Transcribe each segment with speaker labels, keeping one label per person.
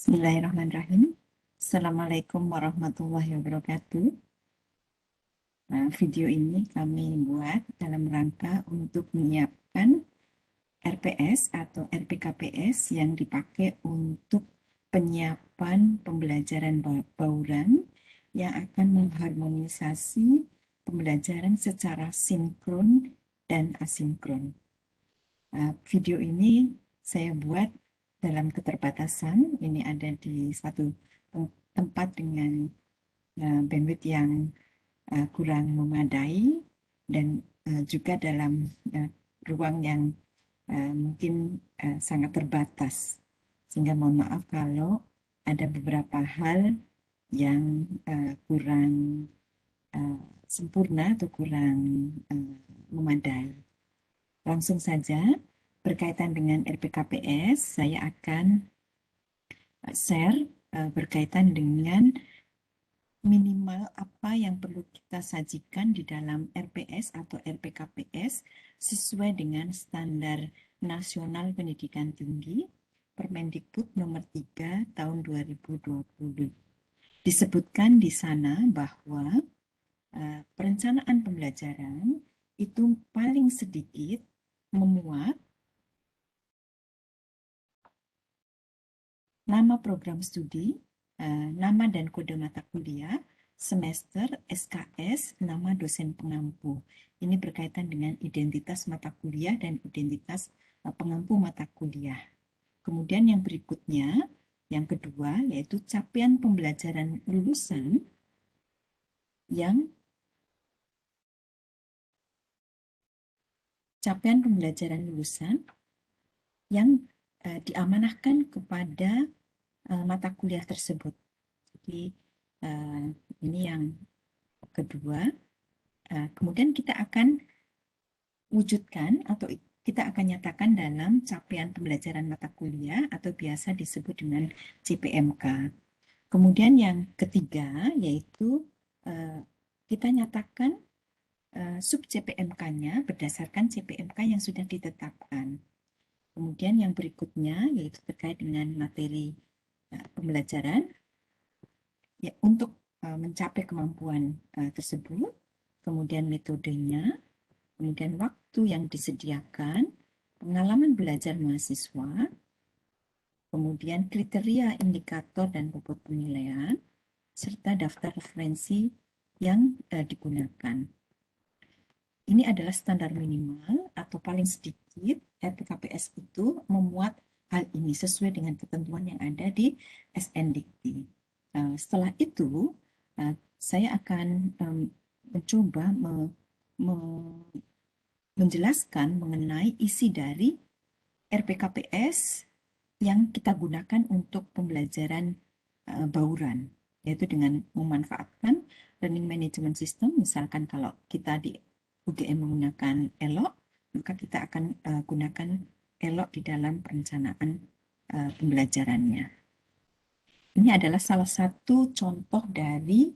Speaker 1: Bismillahirrahmanirrahim. Assalamualaikum warahmatullahi wabarakatuh. Video ini kami buat dalam rangka untuk menyiapkan RPS atau RPKPS yang dipakai untuk penyiapan pembelajaran bauran yang akan mengharmonisasi pembelajaran secara sinkron dan asinkron. Video ini saya buat dalam keterbatasan. Ini ada di satu tempat dengan bandwidth yang kurang memadai dan juga dalam ruang yang mungkin sangat terbatas. Sehingga mohon maaf kalau ada beberapa hal yang kurang sempurna atau kurang memadai. Langsung saja, berkaitan dengan RPKPS, saya akan share berkaitan dengan minimal apa yang perlu kita sajikan di dalam RPS atau RPKPS sesuai dengan Standar Nasional Pendidikan Tinggi Permendikbud nomor 3 tahun 2020. Disebutkan di sana bahwa perencanaan pembelajaran itu paling sedikit memuat nama program studi, nama dan kode mata kuliah, semester, SKS, nama dosen pengampu. Ini berkaitan dengan identitas mata kuliah dan identitas pengampu mata kuliah. Kemudian yang berikutnya, yang kedua, yaitu capaian pembelajaran lulusan yang diamanahkan kepada mata kuliah tersebut. Jadi ini yang kedua. Kemudian kita akan wujudkan atau kita akan nyatakan dalam capaian pembelajaran mata kuliah atau biasa disebut dengan CPMK. Kemudian yang ketiga yaitu kita nyatakan sub CPMK-nya berdasarkan CPMK yang sudah ditetapkan. Kemudian yang berikutnya yaitu terkait dengan materi pembelajaran ya, untuk mencapai kemampuan tersebut, kemudian metodenya, kemudian waktu yang disediakan, pengalaman belajar mahasiswa, kemudian kriteria indikator dan bobot penilaian, serta daftar referensi yang digunakan. Ini adalah standar minimal atau paling sedikit RPKPS itu memuat hal ini sesuai dengan ketentuan yang ada di SNDikti. Setelah itu, saya akan mencoba menjelaskan mengenai isi dari RPKPS yang kita gunakan untuk pembelajaran bauran, yaitu dengan memanfaatkan Learning Management System. Misalkan kalau kita di UGM menggunakan ELOK, maka kita akan gunakan ELOK di dalam perencanaan pembelajarannya. Ini adalah salah satu contoh dari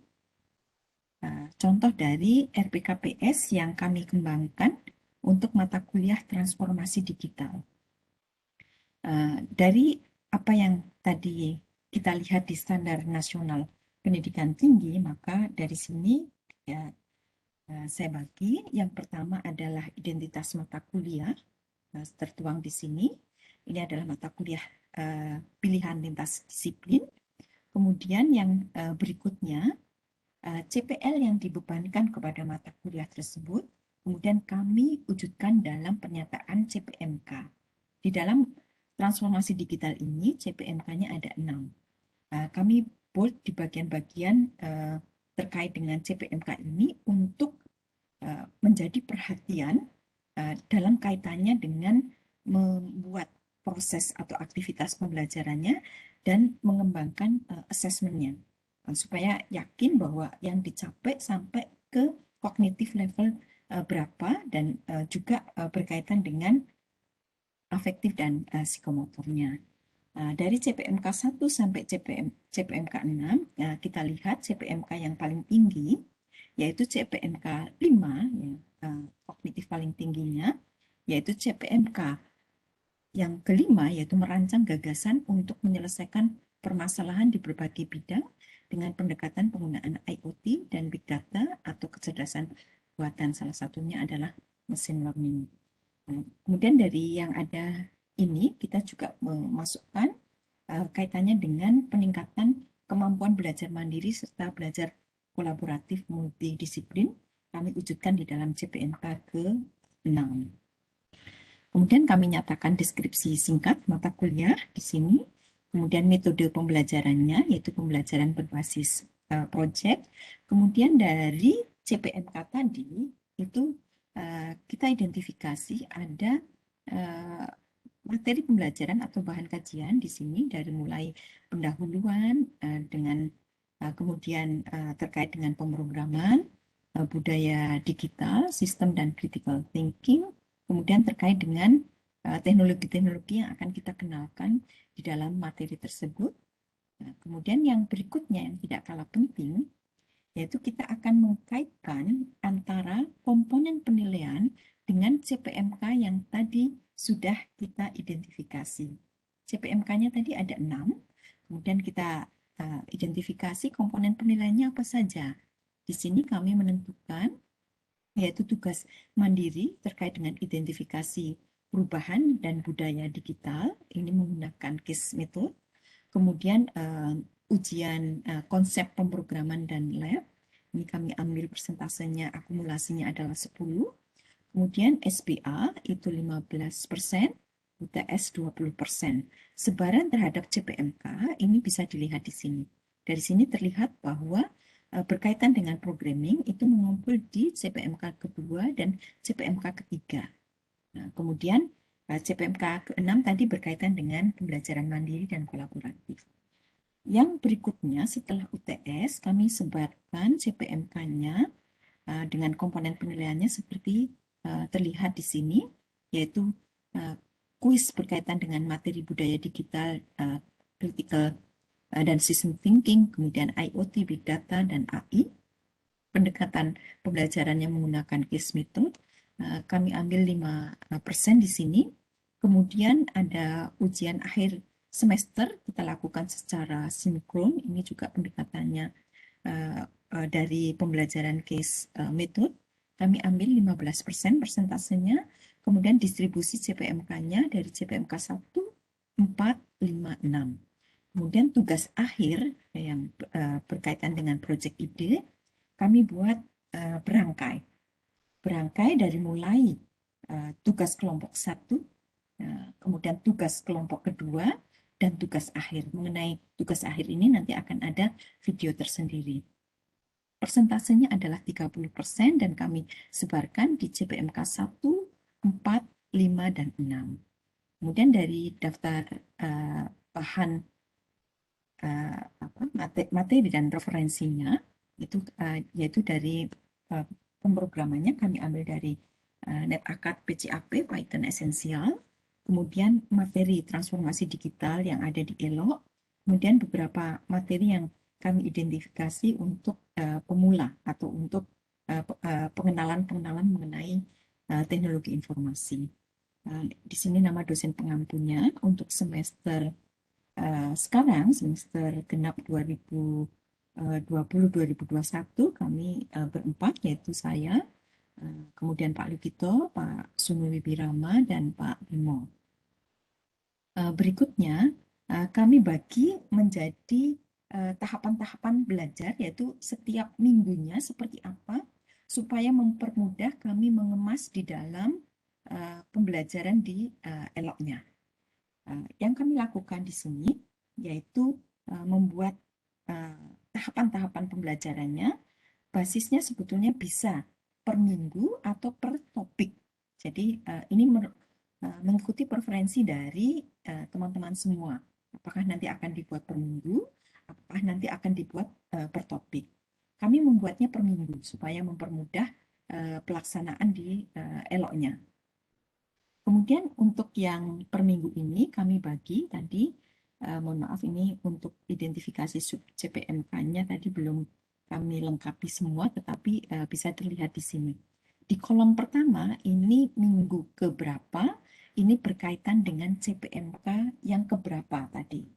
Speaker 1: RPKPS yang kami kembangkan untuk mata kuliah transformasi digital. Dari apa yang tadi kita lihat di Standar Nasional Pendidikan Tinggi, maka dari sini ya, saya bagi. Yang pertama adalah identitas mata kuliah, tertuang di sini. Ini adalah mata kuliah pilihan lintas disiplin. Kemudian yang berikutnya, CPL yang dibebankan kepada mata kuliah tersebut, kemudian kami wujudkan dalam pernyataan CPMK. Di dalam transformasi digital ini, CPMK-nya ada 6. Kami bold di bagian-bagian terkait dengan CPMK ini untuk menjadi perhatian dalam kaitannya dengan membuat proses atau aktivitas pembelajarannya dan mengembangkan asesmennya supaya yakin bahwa yang dicapai sampai ke kognitif level berapa dan juga berkaitan dengan afektif dan psikomotornya. Dari CPMK 1 sampai CPMK 6, kita lihat CPMK yang paling tinggi, yaitu CPMK 5, kognitif paling tingginya, yaitu CPMK yang kelima, yaitu merancang gagasan untuk menyelesaikan permasalahan di berbagai bidang dengan pendekatan penggunaan IoT dan Big Data atau kecerdasan buatan. Salah satunya adalah machine learning. Kemudian dari yang ada ini, kita juga memasukkan kaitannya dengan peningkatan kemampuan belajar mandiri serta belajar kolaboratif multidisiplin kami wujudkan di dalam CPNK ke-6. Kemudian kami nyatakan deskripsi singkat mata kuliah di sini. Kemudian metode pembelajarannya yaitu pembelajaran berbasis project. Kemudian dari CPMK tadi itu kita identifikasi ada materi pembelajaran atau bahan kajian di sini dari mulai pendahuluan dengan kemudian terkait dengan pemrograman, budaya digital, sistem dan critical thinking, kemudian terkait dengan teknologi-teknologi yang akan kita kenalkan di dalam materi tersebut. Kemudian yang berikutnya yang tidak kalah penting, yaitu kita akan mengkaitkan antara komponen penilaian dengan CPMK yang tadi sudah kita identifikasi. CPMK-nya tadi ada 6, kemudian kita identifikasi komponen penilaiannya apa saja. Di sini kami menentukan yaitu tugas mandiri terkait dengan identifikasi perubahan dan budaya digital, ini menggunakan case method. Kemudian ujian konsep pemrograman dan lab, ini kami ambil persentasenya, akumulasinya adalah 10. Kemudian SPA itu 15%, UTS 20%. Sebaran terhadap CPMK ini bisa dilihat di sini. Dari sini terlihat bahwa berkaitan dengan programming itu mengumpul di CPMK kedua dan CPMK ketiga. Nah, kemudian CPMK ke-6 tadi berkaitan dengan pembelajaran mandiri dan kolaboratif. Yang berikutnya setelah UTS kami sebarkan CPMK-nya dengan komponen penilaiannya seperti terlihat di sini, yaitu kuis berkaitan dengan materi budaya digital, critical dan system thinking, kemudian IoT, Big Data, dan AI. Pendekatan pembelajaran yang menggunakan case method, kami ambil 5% di sini. Kemudian ada ujian akhir semester, kita lakukan secara sinkron, ini juga pendekatannya dari pembelajaran case method. Kami ambil 15% persentasenya, kemudian distribusi CPMK-nya dari CPMK 1, 4, 5, 6. Kemudian tugas akhir yang berkaitan dengan proyek ide, kami buat berangkai. Berangkai dari mulai tugas kelompok 1, kemudian tugas kelompok kedua, dan tugas akhir. Mengenai tugas akhir ini nanti akan ada video tersendiri. Persentasenya adalah 30% dan kami sebarkan di CPMK 1, 4, 5, dan 6. Kemudian dari daftar bahan materi dan referensinya, itu yaitu dari pemrogramannya kami ambil dari NetAcad PCAP, Python Essential, kemudian materi transformasi digital yang ada di ELO, kemudian beberapa materi yang kami identifikasi untuk pemula atau untuk pengenalan-pengenalan mengenai teknologi informasi. Di sini nama dosen pengampunya untuk semester sekarang, semester genap 2020-2021, kami berempat, yaitu saya, kemudian Pak Lukito, Pak Sunu Wibirama, dan Pak Bimo. Berikutnya, kami bagi menjadi tahapan-tahapan belajar, yaitu setiap minggunya seperti apa, supaya mempermudah kami mengemas di dalam pembelajaran di eloknya. Yang kami lakukan di sini, yaitu membuat tahapan-tahapan pembelajarannya, basisnya sebetulnya bisa per minggu atau per topik. Jadi ini mengikuti preferensi dari teman-teman semua. Apakah nanti akan dibuat per minggu, apakah nanti akan dibuat per topik. Kami membuatnya per minggu supaya mempermudah pelaksanaan di eloknya. Kemudian untuk yang per minggu ini kami bagi tadi, mohon maaf ini untuk identifikasi sub CPMK-nya tadi belum kami lengkapi semua, tetapi bisa terlihat di sini. Di kolom pertama ini minggu keberapa, ini berkaitan dengan CPMK yang keberapa tadi.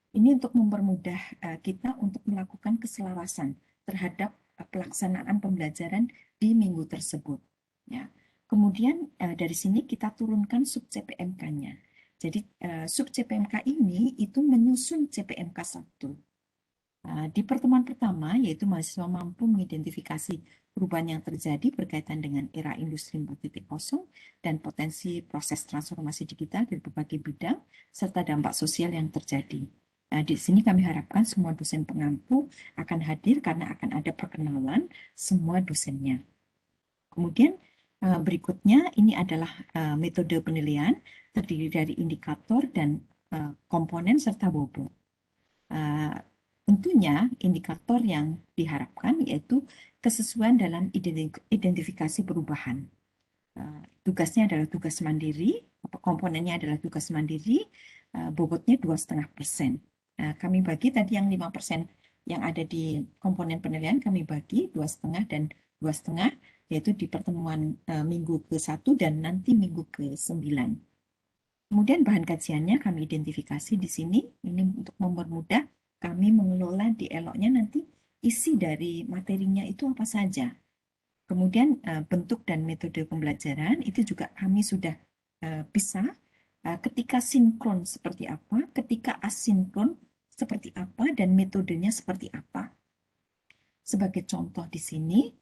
Speaker 1: Ini untuk mempermudah kita untuk melakukan keselarasan terhadap pelaksanaan pembelajaran di minggu tersebut. Ya. Kemudian dari sini kita turunkan sub CPMK-nya. Jadi sub CPMK ini itu menyusun CPMK 1. Di pertemuan pertama, yaitu mahasiswa mampu mengidentifikasi perubahan yang terjadi berkaitan dengan era industri 4.0 dan potensi proses transformasi digital di berbagai bidang, serta dampak sosial yang terjadi. Di sini kami harapkan semua dosen pengampu akan hadir karena akan ada perkenalan semua dosennya. Kemudian berikutnya ini adalah metode penilaian terdiri dari indikator dan komponen serta bobot. Tentunya indikator yang diharapkan yaitu kesesuaian dalam identifikasi perubahan. Tugasnya adalah tugas mandiri, komponennya adalah tugas mandiri, bobotnya 2,5%. Kami bagi tadi yang 5% yang ada di komponen penilaian kami bagi 2,5 dan 2,5 yaitu di pertemuan minggu ke-1 dan nanti minggu ke-9. Kemudian bahan kajiannya kami identifikasi di sini, ini untuk mempermudah kami mengelola di eloknya nanti isi dari materinya itu apa saja. Kemudian bentuk dan metode pembelajaran itu juga kami sudah bisa ketika sinkron seperti apa, ketika asinkron seperti apa, dan metodenya seperti apa. Sebagai contoh di sini,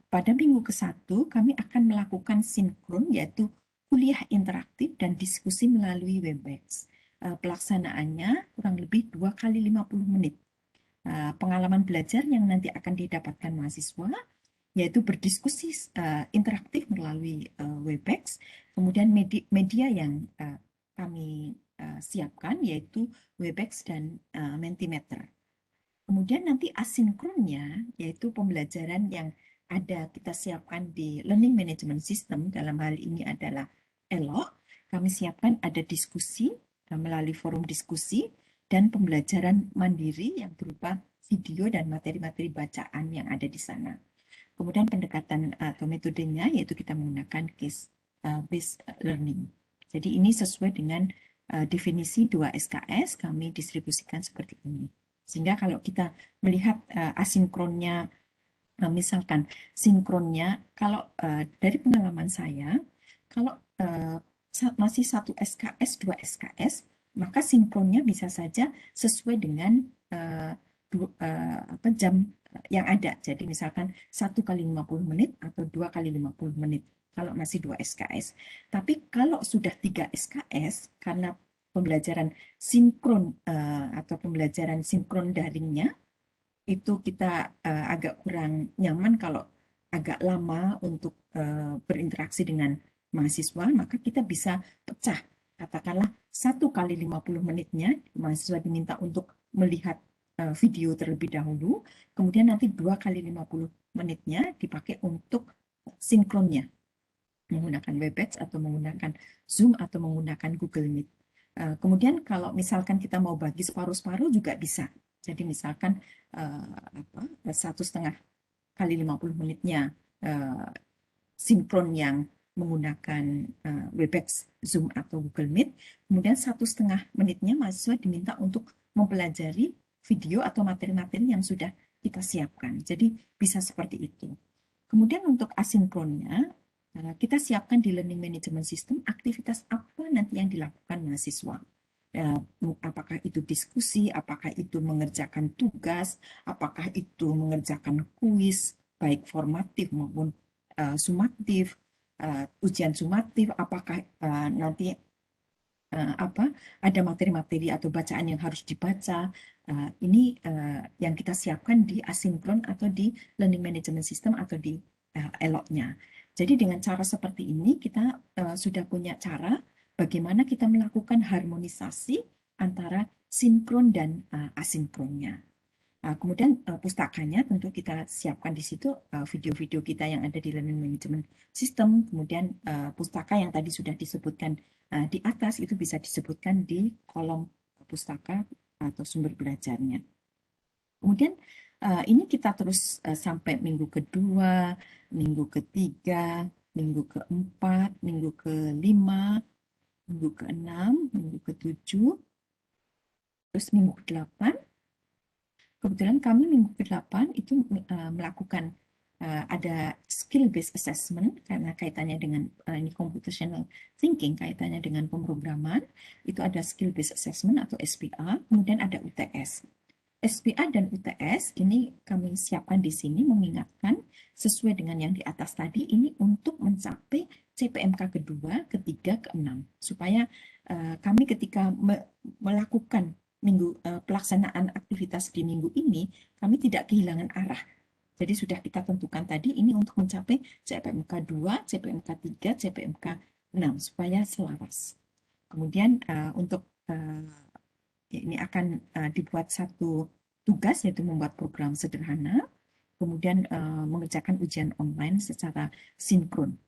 Speaker 1: pada minggu ke-1 kami akan melakukan sinkron, yaitu kuliah interaktif dan diskusi melalui Webex. Pelaksanaannya kurang lebih 2 kali 50 menit. Pengalaman belajar yang nanti akan didapatkan mahasiswa, yaitu berdiskusi interaktif melalui Webex, kemudian media yang kami siapkan, yaitu Webex dan Mentimeter. Kemudian nanti asinkronnya, yaitu pembelajaran yang ada kita siapkan di Learning Management System, dalam hal ini adalah ELO, kami siapkan ada diskusi melalui forum diskusi, dan pembelajaran mandiri yang berupa video dan materi-materi bacaan yang ada di sana. Kemudian pendekatan atau metodenya, yaitu kita menggunakan case-based learning. Jadi ini sesuai dengan definisi 2 SKS, kami distribusikan seperti ini. Sehingga kalau kita melihat asinkronnya, misalkan sinkronnya, kalau dari pengalaman saya, kalau masih 1 SKS, 2 SKS, maka sinkronnya bisa saja sesuai dengan jam yang ada. Jadi misalkan 1 kali 50 menit atau 2 kali 50 menit kalau masih 2 SKS. Tapi kalau sudah 3 SKS, karena pembelajaran sinkron atau pembelajaran sinkron daringnya itu kita agak kurang nyaman kalau agak lama untuk berinteraksi dengan mahasiswa, maka kita bisa pecah. Katakanlah 1 kali 50 menitnya mahasiswa diminta untuk melihat video terlebih dahulu, kemudian nanti 2 kali 50 menitnya dipakai untuk sinkronnya, menggunakan Webex atau menggunakan Zoom atau menggunakan Google Meet. Kemudian kalau misalkan kita mau bagi separuh-separuh juga bisa. Jadi misalkan 1,5 kali 50 menitnya sinkron yang menggunakan Webex, Zoom atau Google Meet. Kemudian 1,5 menitnya mahasiswa diminta untuk mempelajari video atau materi-materi yang sudah kita siapkan. Jadi bisa seperti itu. Kemudian untuk asinkronnya, kita siapkan di Learning Management System aktivitas apa nanti yang dilakukan mahasiswa. Apakah itu diskusi, apakah itu mengerjakan tugas, apakah itu mengerjakan kuis, baik formatif maupun sumatif, ujian sumatif, apakah nanti ada materi-materi atau bacaan yang harus dibaca. Ini yang kita siapkan di asinkron atau di Learning Management System atau di ELOK-nya. Jadi dengan cara seperti ini kita sudah punya cara bagaimana kita melakukan harmonisasi antara sinkron dan asinkronnya. Kemudian pustakanya tentu kita siapkan di situ video-video kita yang ada di Learning Management System. Kemudian pustaka yang tadi sudah disebutkan di atas itu bisa disebutkan di kolom pustaka atau sumber belajarnya. Kemudian ini kita terus sampai minggu kedua, minggu ketiga, minggu keempat, minggu kelima, minggu keenam, minggu ketujuh, Terus minggu ke-8, kebetulan kami minggu ke-8 itu melakukan ada skill based assessment karena kaitannya dengan ini computational thinking, kaitannya dengan pemrograman. Itu ada skill based assessment atau SPA, kemudian ada UTS. SPA dan UTS ini kami siapkan di sini mengingatkan sesuai dengan yang di atas tadi, ini untuk mencapai CPMK kedua, ketiga, keenam, supaya kami ketika melakukan pelaksanaan aktivitas di minggu ini, kami tidak kehilangan arah. Jadi sudah kita tentukan tadi ini untuk mencapai CPMK 2, CPMK 3, CPMK 6 supaya selaras. Kemudian untuk ini akan dibuat satu tugas, yaitu membuat program sederhana, kemudian mengerjakan ujian online secara sinkron.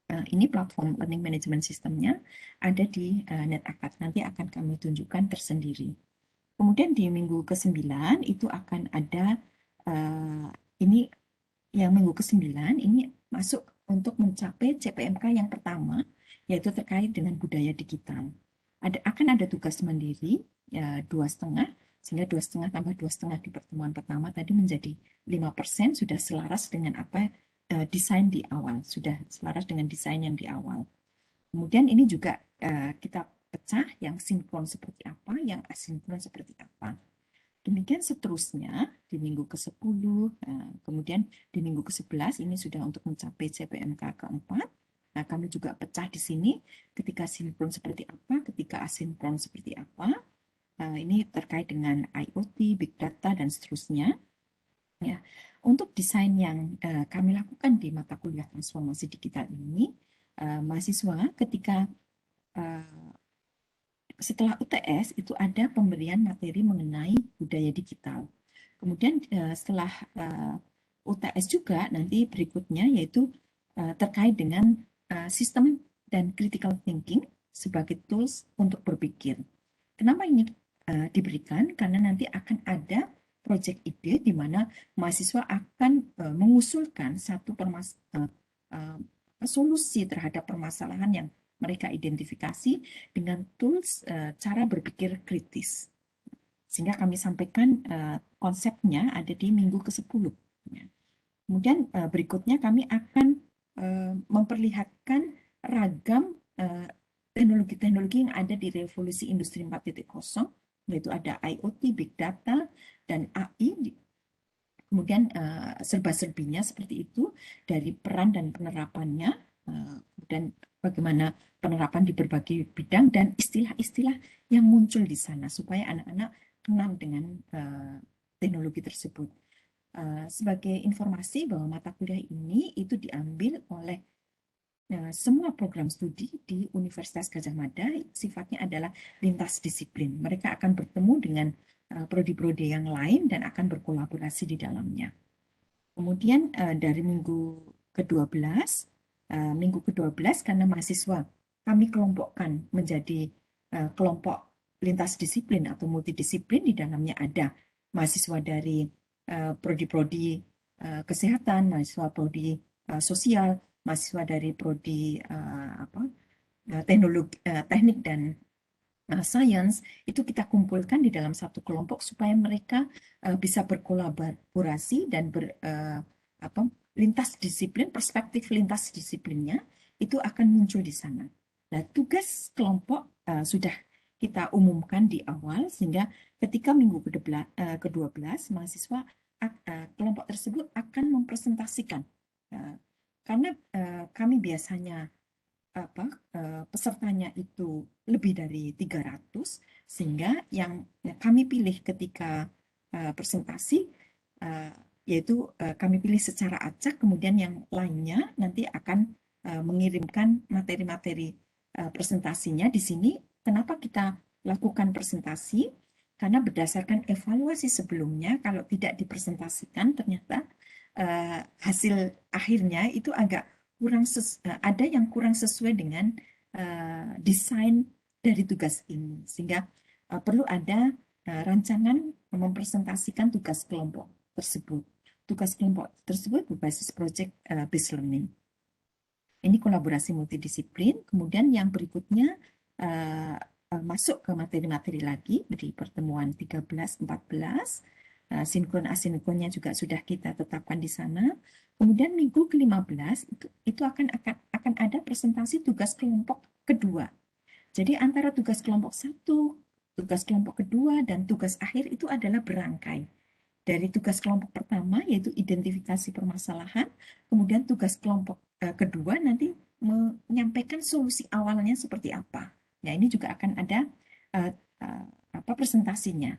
Speaker 1: Ini platform learning management systemnya ada di NetAkad. Nanti akan kami tunjukkan tersendiri. Kemudian di minggu ke-9 itu akan ada ini yang minggu ke-9 ini masuk untuk mencapai CPMK yang pertama, yaitu terkait dengan budaya digital. Akan ada tugas mandiri ya, 2,5, sehingga 2,5 tambah 2,5 di pertemuan pertama tadi menjadi 5%, sudah selaras dengan apa desain di awal, sudah selaras dengan desain yang di awal. Kemudian ini juga kita pecah yang sinkron seperti apa, yang asinkron seperti apa. Demikian seterusnya di minggu ke-10, kemudian di minggu ke-11 ini sudah untuk mencapai CPMK keempat. Nah, kami juga pecah di sini ketika sinkron seperti apa, ketika asinkron seperti apa. Ini terkait dengan IoT, Big Data, dan seterusnya. Ya, untuk desain yang kami lakukan di mata kuliah transformasi digital ini, mahasiswa ketika setelah UTS itu ada pemberian materi mengenai budaya digital. Kemudian setelah UTS juga nanti berikutnya yaitu terkait dengan sistem dan critical thinking sebagai tools untuk berpikir. Kenapa ini diberikan? Karena nanti akan ada project ide di mana mahasiswa akan mengusulkan satu solusi terhadap permasalahan yang mereka identifikasi dengan tools cara berpikir kritis. Sehingga kami sampaikan konsepnya ada di minggu ke-10. Kemudian berikutnya kami akan memperlihatkan ragam teknologi-teknologi yang ada di revolusi industri 4.0, yaitu ada IoT, Big Data, dan AI. Kemudian serba-serbinya seperti itu, dari peran dan penerapannya, dan bagaimana penerapan di berbagai bidang, dan istilah-istilah yang muncul di sana, supaya anak-anak kenal dengan teknologi tersebut. Sebagai informasi bahwa mata kuliah ini itu diambil oleh semua program studi di Universitas Gadjah Mada, sifatnya adalah lintas disiplin. Mereka akan bertemu dengan prodi-prodi yang lain dan akan berkolaborasi di dalamnya. Kemudian dari minggu ke-12, karena mahasiswa kami kelompokkan menjadi kelompok lintas disiplin atau multidisiplin, di dalamnya ada mahasiswa dari prodi-prodi kesehatan, mahasiswa prodi sosial, mahasiswa dari prodi teknologi, teknik dan science, itu kita kumpulkan di dalam satu kelompok supaya mereka bisa berkolaborasi dan lintas disiplin, perspektif lintas disiplinnya itu akan muncul di sana. Nah, tugas kelompok sudah kita umumkan di awal, sehingga ketika minggu ke-12 mahasiswa kelompok tersebut akan mempresentasikan, karena kami biasanya pesertanya itu lebih dari 300, sehingga yang kami pilih ketika presentasi yaitu kami pilih secara acak, kemudian yang lainnya nanti akan mengirimkan materi-materi presentasinya di sini. Kenapa kita lakukan presentasi? Karena berdasarkan evaluasi sebelumnya, kalau tidak dipresentasikan ternyata hasil akhirnya itu agak ada yang kurang sesuai dengan desain dari tugas ini, sehingga perlu ada rancangan mempresentasikan tugas kelompok tersebut. Tugas kelompok tersebut berbasis project based learning. Ini kolaborasi multidisiplin. Kemudian yang berikutnya masuk ke materi-materi lagi di pertemuan 13, 14. Sinkron asinkronnya juga sudah kita tetapkan di sana. Kemudian minggu ke-15 itu akan ada presentasi tugas kelompok kedua. Jadi antara tugas kelompok satu, tugas kelompok kedua, dan tugas akhir itu adalah berangkai. Dari tugas kelompok pertama yaitu identifikasi permasalahan, kemudian tugas kelompok kedua nanti menyampaikan solusi awalnya seperti apa. Ya, ini juga akan ada uh, presentasinya.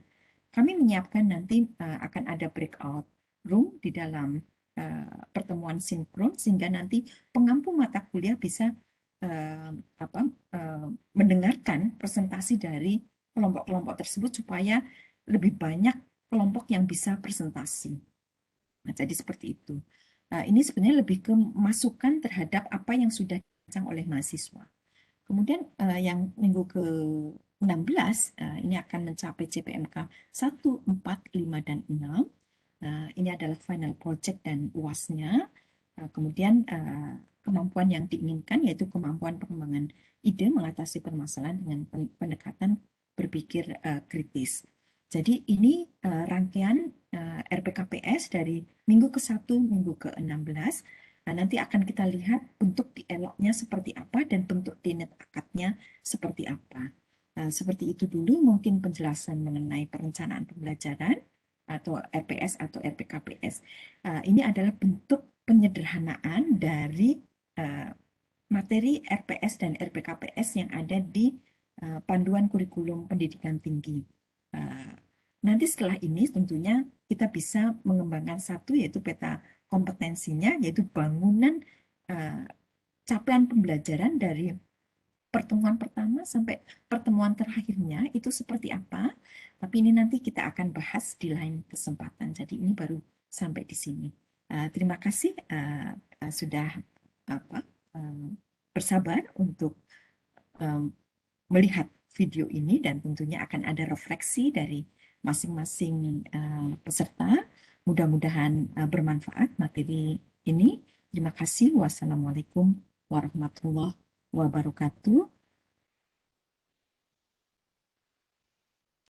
Speaker 1: Kami menyiapkan nanti akan ada breakout room di dalam pertemuan sinkron sehingga nanti pengampu mata kuliah bisa uh, mendengarkan presentasi dari kelompok-kelompok tersebut supaya lebih banyak kelompok yang bisa presentasi. Nah, jadi seperti itu. Ini sebenarnya lebih ke masukan terhadap apa yang sudah dirancang oleh mahasiswa. Kemudian yang minggu ke-16 ini akan mencapai CPMK 1, 4, 5, dan 6. Ini adalah final project dan UAS-nya. Kemudian kemampuan yang diinginkan yaitu kemampuan pengembangan ide mengatasi permasalahan dengan pendekatan berpikir kritis. Jadi ini rangkaian RPKPS dari minggu ke-1, minggu ke-16. Nanti akan kita lihat bentuk dialognya seperti apa dan bentuk tinet akadnya seperti apa. Seperti itu dulu mungkin penjelasan mengenai perencanaan pembelajaran atau RPS atau RPKPS. Ini adalah bentuk penyederhanaan dari materi RPS dan RPKPS yang ada di panduan kurikulum pendidikan tinggi. Nanti setelah ini tentunya kita bisa mengembangkan satu yaitu peta kompetensinya, yaitu bangunan capaian pembelajaran dari pertemuan pertama sampai pertemuan terakhirnya itu seperti apa. Tapi ini nanti kita akan bahas di lain kesempatan. Jadi ini baru sampai di sini. Terima kasih sudah bersabar untuk melihat video ini dan tentunya akan ada refleksi dari masing-masing peserta. Mudah-mudahan bermanfaat materi ini. Terima kasih. Wassalamualaikum warahmatullahi wabarakatuh.